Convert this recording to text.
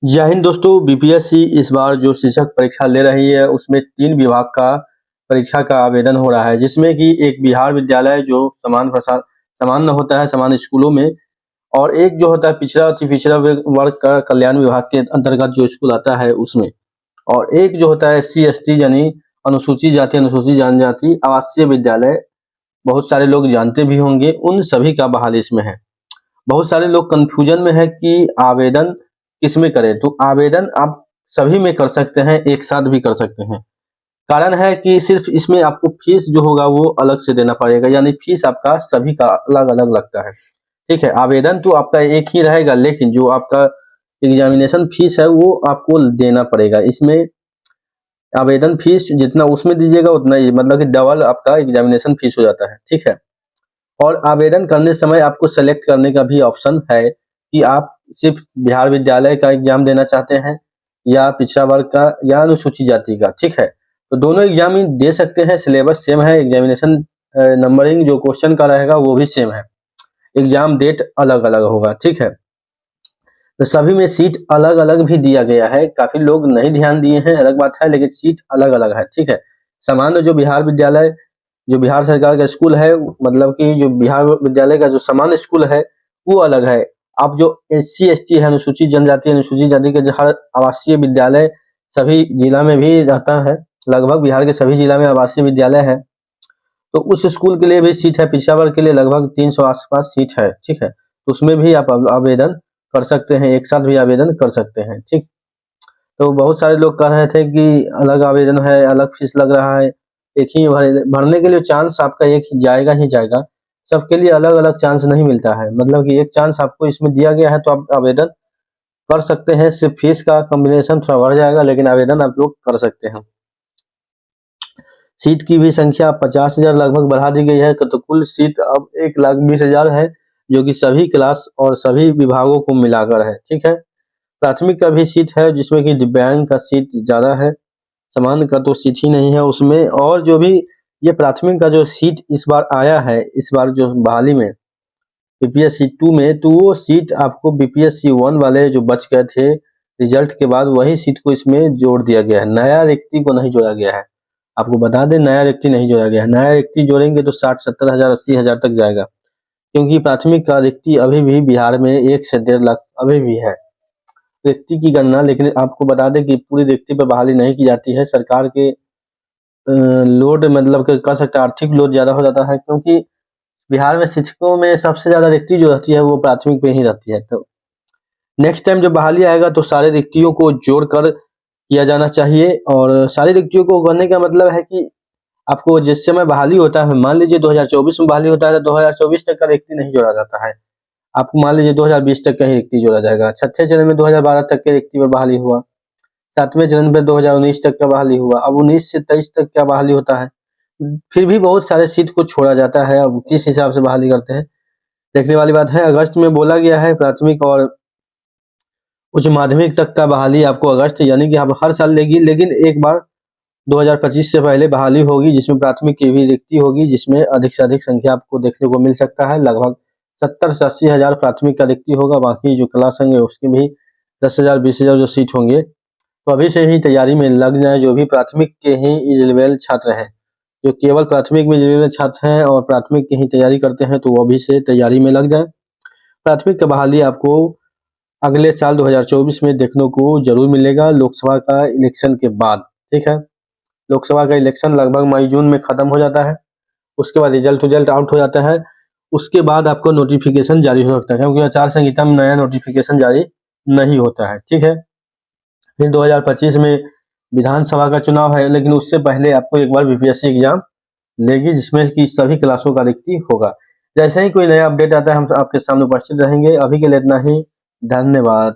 जय हिंद दोस्तों। बीपीएससी इस बार जो शिक्षक परीक्षा ले रही है उसमें 3 विभाग का परीक्षा का आवेदन हो रहा है, जिसमें कि एक बिहार विद्यालय जो सामान्य होता है सामान्य स्कूलों में, और एक जो होता है पिछड़ा अति पिछड़ा वर्ग का कल्याण विभाग के अंतर्गत जो स्कूल आता है उसमें, और एक जो होता है एससी एसटी यानी अनुसूचित जाति अनुसूचित जनजाति आवासीय विद्यालय। बहुत सारे लोग जानते भी होंगे, उन सभी का बहाली इसमें है। बहुत सारे लोग कंफ्यूजन में है कि आवेदन किसमें करें, तो आवेदन आप सभी में कर सकते हैं, एक साथ भी कर सकते हैं। कारण है कि सिर्फ इसमें आपको फीस जो होगा वो अलग से देना पड़ेगा, यानी फीस आपका सभी का अलग अलग लगता है। ठीक है, आवेदन तो आपका एक ही रहेगा, लेकिन जो आपका एग्जामिनेशन फीस है वो आपको देना पड़ेगा। इसमें आवेदन फीस जितना उसमें दीजिएगा उतना ही, मतलब कि डबल आपका एग्जामिनेशन फीस हो जाता है। ठीक है, और आवेदन करने समय आपको सेलेक्ट करने का भी ऑप्शन है कि आप सिर्फ बिहार विद्यालय का एग्जाम देना चाहते हैं या पिछड़ा वर्ग का या अनुसूचित जाति का। ठीक है, तो दोनों एग्जाम ही दे सकते हैं, सिलेबस सेम है, एग्जामिनेशन नंबरिंग जो क्वेश्चन का रहेगा वो भी सेम है, एग्जाम डेट अलग अलग होगा। ठीक है, तो सभी में सीट अलग अलग भी दिया गया है, काफी लोग नहीं ध्यान दिए हैं अलग बात है, लेकिन सीट अलग अलग है। ठीक है, सामान्य जो बिहार विद्यालय जो बिहार सरकार का स्कूल है, मतलब कि जो बिहार विद्यालय का जो सामान्य स्कूल है वो अलग है। आप जो एससी एसटी है अनुसूचित जनजाति अनुसूचित जाति के हर आवासीय विद्यालय सभी जिला में भी रहता है, लगभग बिहार के सभी जिला में आवासीय विद्यालय है, तो उस स्कूल के लिए भी सीट है। पिछड़ा वर्ग के लिए लगभग 300 आसपास सीट है। ठीक है, तो उसमें भी आप आवेदन कर सकते हैं, एक साथ भी आवेदन कर सकते हैं। ठीक, तो बहुत सारे लोग कह रहे थे कि अलग आवेदन है, अलग फीस लग रहा है, एक ही भरने के लिए चांस आपका एक ही जाएगा। सबके लिए अलग अलग चांस नहीं मिलता है, मतलब कि एक चांस आपको इसमें दिया गया है तो आप आवेदन कर सकते हैं। सिर्फ फीस का कॉम्बिनेशन थोड़ा बढ़ जाएगा, लेकिन आवेदन आप लोग कर सकते हैं। सीट की भी संख्या 50,000 लगभग बढ़ा दी गई है, तो कुल सीट अब 1,20,000 है, जो कि सभी क्लास और सभी विभागों को मिलाकर है। ठीक है, प्राथमिक का भी सीट है जिसमें कि दिव्यांग का सीट ज्यादा है, सामान्य का तो सीट ही नहीं है उसमें। और जो भी ये प्राथमिक का जो सीट इस बार आया है, इस बार जो बहाली में बीपीएससी 2 में, तो वो सीट आपको बीपीएससी 1 वाले जो बच गए थे रिजल्ट के बाद, वही सीट को इसमें जोड़ दिया गया है, नया रिक्ति को नहीं जोड़ा गया है। आपको बता दें, नया रिक्ति नहीं जोड़ा गया है। नया रिक्ति जोड़ेंगे तो 60-70 हज़ार 80,000 तक जाएगा, क्योंकि प्राथमिक का रिक्ति अभी भी बिहार में 1 से 1.5 लाख अभी भी है रिक्ति की गणना। लेकिन आपको बता दें कि पूरी रिक्ति पर बहाली नहीं की जाती है, सरकार के लोड मतलब कि कह सकते हैं आर्थिक लोड ज्यादा हो जाता है, क्योंकि बिहार में शिक्षकों में सबसे ज्यादा रिक्ति जो रहती है वो प्राथमिक पे ही रहती है। तो नेक्स्ट टाइम जब बहाली आएगा तो सारे रिक्तियों को जोड़कर किया जाना चाहिए, और सारी रिक्तियों को करने का मतलब है कि आपको जिस समय बहाली होता है, मान लीजिए 2024 में बहाली होता है तो 2024 तक का रिक्ति नहीं जोड़ा जाता है, आपको मान लीजिए 2020 तक का ही रिक्ति जोड़ा जाएगा। छठे चरण में 2012 तक के रिक्ति पर बहाली हुआ, 7वें चरण पे 2019 तक का बहाली हुआ, अब 19 से 23 तक का बहाली होता है। फिर भी बहुत सारे सीट को छोड़ा जाता है, अब किस हिसाब से बहाली करते हैं देखने वाली बात है। अगस्त में बोला गया है प्राथमिक और उच्च माध्यमिक तक का बहाली आपको अगस्त यानी कि आप हर साल लेगी, लेकिन एक बार 2025 से पहले बहाली होगी जिसमें प्राथमिक की भी रिक्ति होगी, जिसमें अधिक से अधिक संख्या आपको देखने को मिल सकता है। लगभग 70 से 80 हज़ार प्राथमिक का रिक्ति होगा, बाकी जो क्लास होंगे उसकी भी 10,000 20,000 जो सीट होंगे। तो अभी से ही तैयारी में लग जाए, जो भी प्राथमिक के ही एलिजिबल छात्र हैं, जो केवल प्राथमिक में एलिजिबल छात्र हैं और प्राथमिक की ही तैयारी करते हैं, तो वो अभी से तैयारी में लग जाए। प्राथमिक का बहाली आपको अगले साल 2024 में देखने को जरूर मिलेगा, लोकसभा का इलेक्शन के बाद। ठीक है, लोकसभा का इलेक्शन लगभग मई जून में खत्म हो जाता है, उसके बाद रिजल्ट आउट हो जाता है, उसके बाद आपको नोटिफिकेशन जारी हो सकता है, क्योंकि आचार संहिता में नया नोटिफिकेशन जारी नहीं होता है। ठीक है, फिर 2025 में विधानसभा का चुनाव है, लेकिन उससे पहले आपको एक बार बीपीएससी एग्जाम लेगी, जिसमें कि सभी क्लासों का रिक्ति होगा। जैसे ही कोई नया अपडेट आता है हम आपके सामने उपस्थित रहेंगे। अभी के लिए इतना ही, धन्यवाद।